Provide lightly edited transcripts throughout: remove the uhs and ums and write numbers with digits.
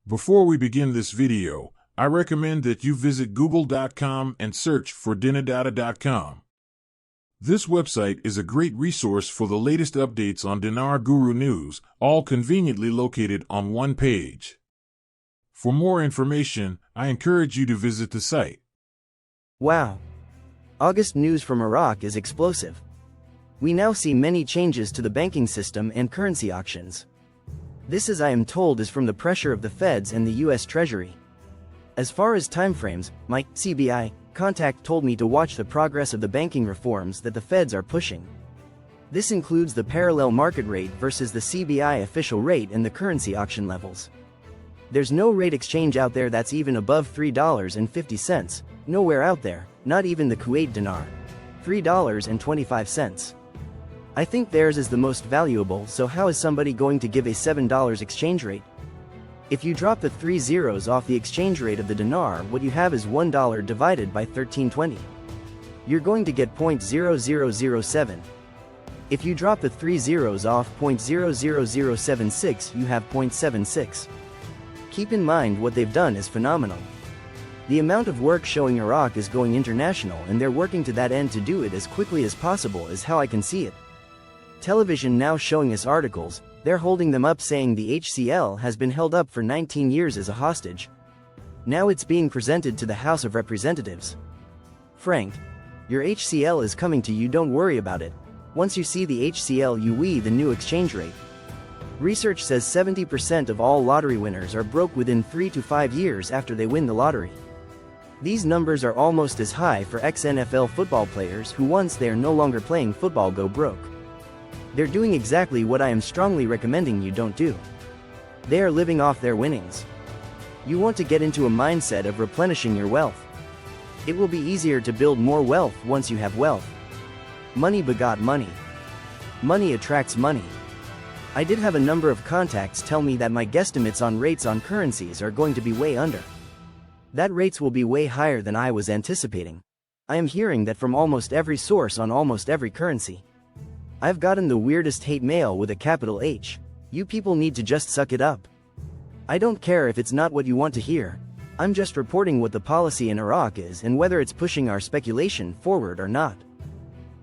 Before we begin this video, I recommend that you visit google.com and search for dinardata.com. This website is a great resource for the latest updates on Dinar Guru news, all conveniently located on one page. For more information, I encourage you to visit the site. Wow! August news from Iraq is explosive. We now see many changes to the banking system and currency auctions. This, as I am told, is from the pressure of the Feds and the US Treasury. As far as timeframes, my CBI contact told me to watch the progress of the banking reforms that the Feds are pushing. This includes the parallel market rate versus the CBI official rate and the currency auction levels. There's no rate exchange out there that's even above $3.50, nowhere out there, not even the Kuwait dinar. $3.25. I think theirs is the most valuable, so how is somebody going to give a $7 exchange rate? If you drop the 3 zeros off the exchange rate of the dinar, what you have is $1 divided by 1320. You're going to get 0.0007. If you drop the 3 zeros off 0.00076, you have 0.76. Keep in mind what they've done is phenomenal. The amount of work showing Iraq is going international, and they're working to that end to do it as quickly as possible is how I can see it. Television now showing us articles, they're holding them up saying the HCL has been held up for 19 years as a hostage. Now it's being presented to the House of Representatives. Frank, your HCL is coming to you, don't worry about it. Once you see the HCL, the new exchange rate. Research says 70% of all lottery winners are broke within 3 to 5 years after they win the lottery. These numbers are almost as high for ex-NFL football players who, once they are no longer playing football, go broke. They're doing exactly what I am strongly recommending you don't do. They are living off their winnings. You want to get into a mindset of replenishing your wealth. It will be easier to build more wealth once you have wealth. Money begot money. Money attracts money. I did have a number of contacts tell me that my guesstimates on rates on currencies are going to be way under. That rates will be way higher than I was anticipating. I am hearing that from almost every source on almost every currency. I've gotten the weirdest hate mail with a capital H. You people need to just suck it up. I don't care if it's not what you want to hear. I'm just reporting what the policy in Iraq is and whether it's pushing our speculation forward or not.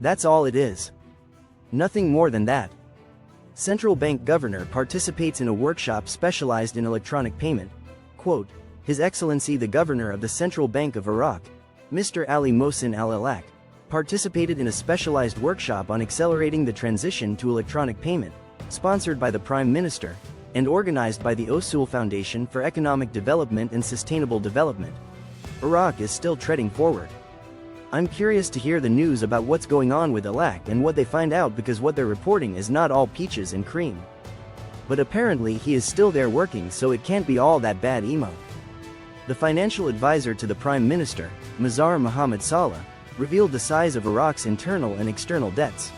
That's all it is. Nothing more than that. Central bank governor participates in a workshop specialized in electronic payment. Quote, His Excellency the Governor of the Central Bank of Iraq, Mr. Ali Mohsin Al-Alak, participated in a specialized workshop on accelerating the transition to electronic payment, sponsored by the Prime Minister, and organized by the Osul Foundation for Economic Development and Sustainable Development. Iraq is still treading forward. I'm curious to hear the news about what's going on with Alak and what they find out, because what they're reporting is not all peaches and cream. But apparently he is still there working, so it can't be all that bad emo. The financial advisor to the Prime Minister, Mazhar Mohammad Saleh, revealed the size of Iraq's internal and external debts.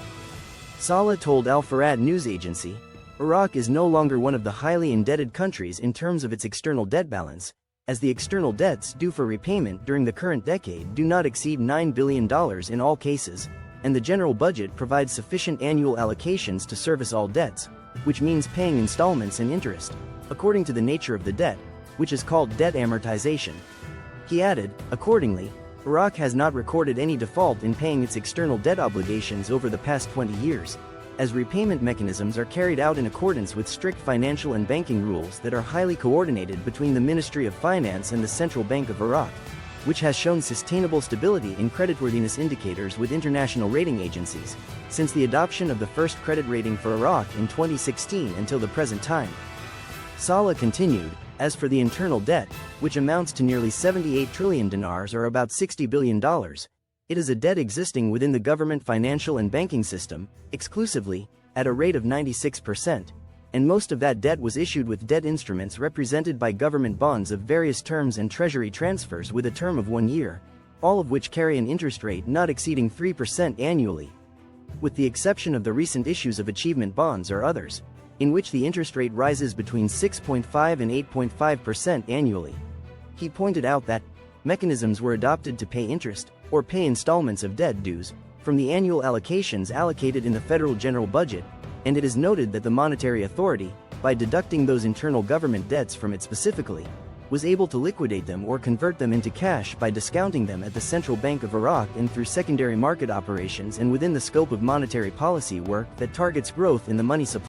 Saleh told Al Farad news agency, Iraq is no longer one of the highly indebted countries in terms of its external debt balance, as the external debts due for repayment during the current decade do not exceed $9 billion in all cases, and the general budget provides sufficient annual allocations to service all debts, which means paying installments and interest, according to the nature of the debt, which is called debt amortization. He added, accordingly, Iraq has not recorded any default in paying its external debt obligations over the past 20 years, as repayment mechanisms are carried out in accordance with strict financial and banking rules that are highly coordinated between the Ministry of Finance and the Central Bank of Iraq, which has shown sustainable stability in creditworthiness indicators with international rating agencies, since the adoption of the first credit rating for Iraq in 2016 until the present time. Saleh continued, as for the internal debt, which amounts to nearly 78 trillion dinars or about $60 billion, it is a debt existing within the government financial and banking system, exclusively, at a rate of 96%, and most of that debt was issued with debt instruments represented by government bonds of various terms and treasury transfers with a term of 1 year, all of which carry an interest rate not exceeding 3% annually. With the exception of the recent issues of achievement bonds or others, in which the interest rate rises between 6.5 and 8.5% annually. He pointed out that mechanisms were adopted to pay interest, or pay installments of debt dues, from the annual allocations allocated in the federal general budget, and it is noted that the Monetary Authority, by deducting those internal government debts from it specifically, was able to liquidate them or convert them into cash by discounting them at the Central Bank of Iraq and through secondary market operations and within the scope of monetary policy work that targets growth in the money supply.